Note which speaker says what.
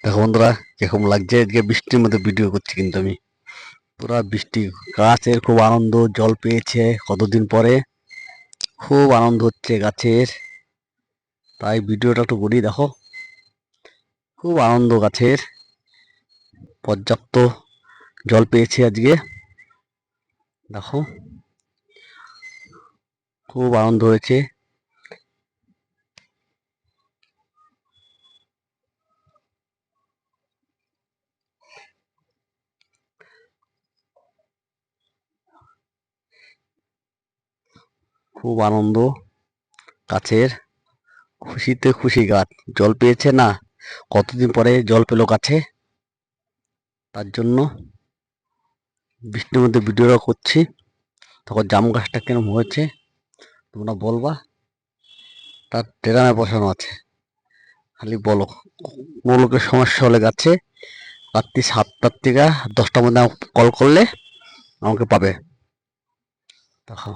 Speaker 1: দেখো বন্ধুরা, কিরকম লাগছে। আজকে বৃষ্টির মধ্যে ভিডিও করছি, কিন্তু আমি পুরা বৃষ্টি। গাছের খুব আনন্দ, জল পেয়েছে কতদিন পরে, খুব আনন্দ হচ্ছে গাছের। তাই ভিডিওটা একটু করি। দেখো, খুব আনন্দ গাছের, পর্যাপ্ত জল পেয়েছে আজকে। দেখো, খুব আনন্দ হয়েছে। খুব আনন্দ গাছের, খুশিতে খুশি গাছ। জল পেয়েছে না, কতদিন পরে জল পেলো গাছে, তার জন্য বৃষ্টির মধ্যে ভিডিওটা করছি। তখন জাম গাছটা কেরম হয়েছে তোমরা বলবা। তার ড্রামে বসানো আছে, খালি বলো। কোনো লোকের সমস্যা হলে গাছে রাত্রি 7টার থেকে 10টার মধ্যে কল করলে আমাকে পাবে। দেখো।